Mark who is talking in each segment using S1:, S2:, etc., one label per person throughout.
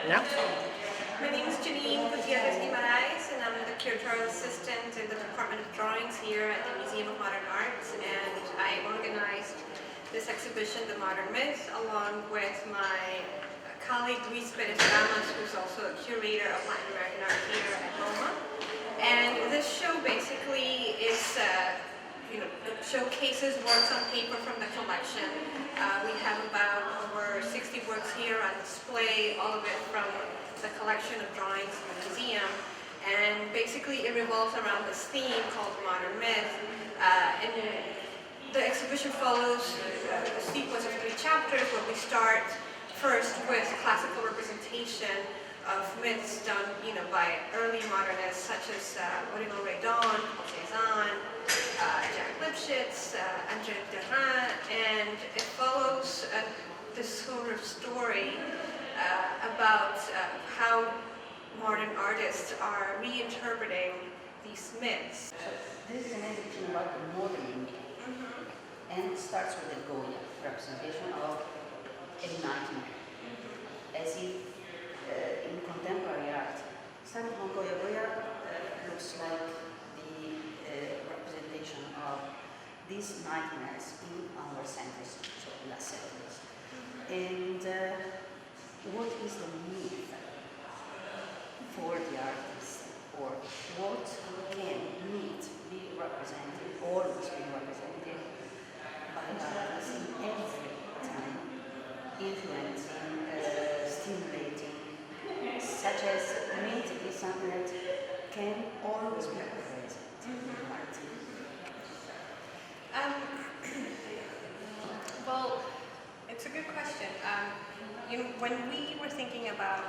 S1: Yeah.
S2: My name is Geaninne Guimaràes, and I'm the curatorial assistant in the Department of Drawings here at the Museum of Modern Art, and I organized this exhibition, The Modern Myth, along with my colleague Luis Perez-Ramos, who's also a curator of Latin American art here at MoMA. And this show basically is showcases works on paper from the collection. We have about over 60 works here on display, all of it from the collection of drawings in the museum. And basically it revolves around this theme called Modern Myth. And the exhibition follows a sequence of 3 chapters where we start first with classical representation of myths done by early modernists such as Aurélien Redon, Paul Cézanne, Jack Lipschitz, André Derain, and it follows this sort of story about how modern artists are reinterpreting these myths.
S3: So this is an exhibition about the modern myth, and it starts with the Goya representation of a nightmare, as if in contemporary art, starting from Goya looks like the representation of these nightmares in our centuries, so last centuries. And what is the myth for the artist, or what can myth be represented, always be represented by artists in every time, influencing, stimulating, such as myth is something that can always be present in art.
S2: Well, it's a good question. When we were thinking about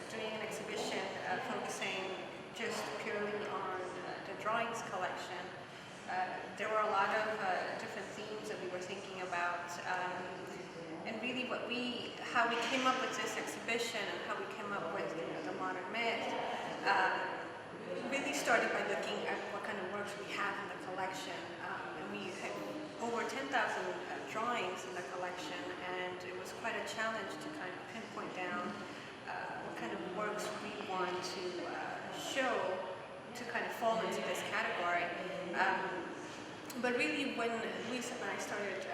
S2: doing an exhibition focusing just purely on the drawings collection, there were a lot of different themes that we were thinking about. And really how we came up with this exhibition and how we came up with the modern myth really started by looking at what kind of works we have in the collection. And we had over 10,000 drawings in the collection, and it was quite a challenge to kind of pinpoint down what kind of works we want to show to kind of fall into this category. But really, when Luis and I started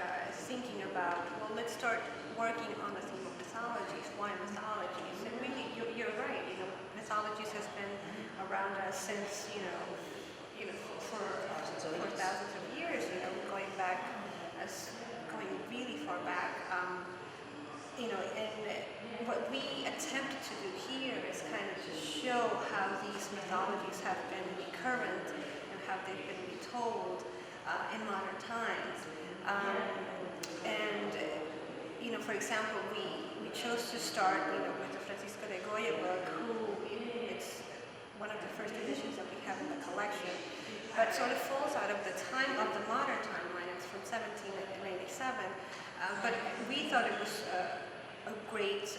S2: thinking about, well, let's start working on the theme of mythologies. Why mythologies? And really, you're right. Mythologies has been around us since for thousands of years. Going back, going really far back. And what we attempt to do here is kind of to show how these mythologies have been recurrent and how they've been retold in modern times. For example, we chose to start with the Francisco de Goya book, who it's one of the first editions that we have in the collection, but sort of falls out of the time of the modern timeline. It's from 1787, but we thought it was a great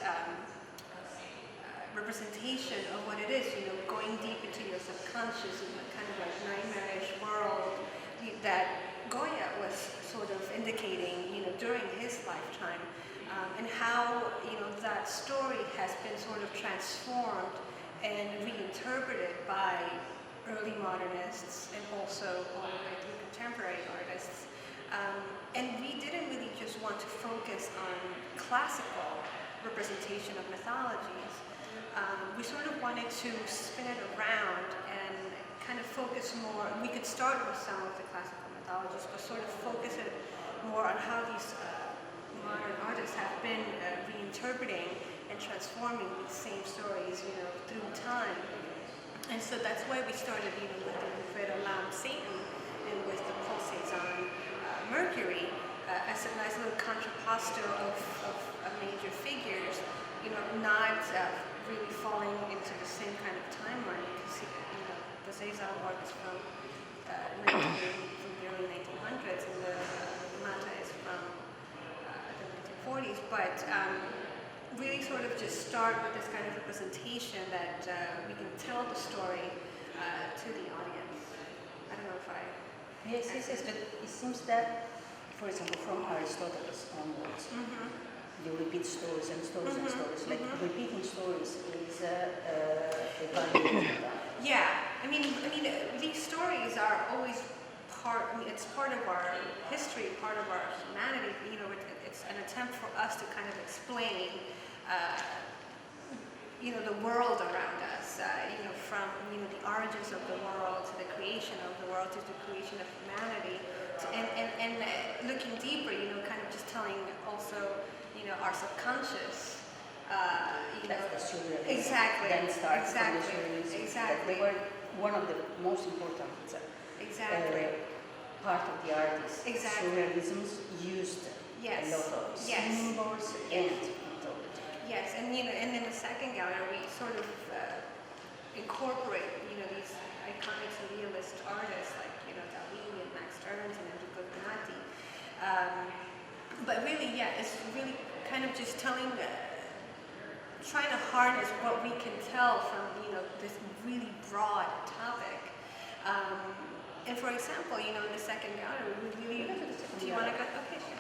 S2: representation of what it is, going deep into your subconscious in a kind of like nightmarish world that Goya was sort of indicating, during his lifetime, and how, that story has been sort of transformed and reinterpreted by early modernists and also all the way through contemporary artists. And we didn't really just want to focus on classical representation of mythologies. We sort of wanted to spin it around and kind of focus more. We could start with some of the classical mythologies, but sort of focus it more on how these modern artists have been reinterpreting and transforming these same stories, through time. And so that's why we started, with the Alfredo Lam Satan and with the Paul Cézanne Mercury as a nice little contrapposto of major figures, not really falling into the same kind of timeline, because the Cézanne work is from the early 1900s, and the Mata is from the 1940s. But really sort of just start with this kind of representation that we can tell the story to the audience. I don't know if I...
S3: Yes, but it seems that, for example, from Aristotle onwards, you repeat stories and stories and stories. Like repeating stories is a value.
S2: Yeah, I mean, these stories are always part. I mean, it's part of our history, part of our humanity. You know, it's an attempt for us to kind of explain, you know, the world around us. You know, from the origins of the world to the creation of the world to the creation of humanity, and looking deeper. You know, kind of just telling also, you know, our subconscious. You know,
S3: that's the surrealism.
S2: Exactly.
S3: Then starts
S2: Exactly.
S3: from the surrealism.
S2: Exactly.
S3: That they were one of the most important part of the artists.
S2: Exactly.
S3: Surrealisms used a lot of symbols and mythology.
S2: Yes, and you know, and in the second gallery we sort of incorporate, you know, these iconic surrealist artists like, you know, Dali and Max Ernst and Enrico Donati. But really, yeah, it's really kind of just telling, trying to harness what we can tell from, you know, this really broad topic. And for example, you know, in the second gallery, we really.
S3: We'll go to the second
S2: Do you want to
S3: gallery.
S2: go? Okay, sure.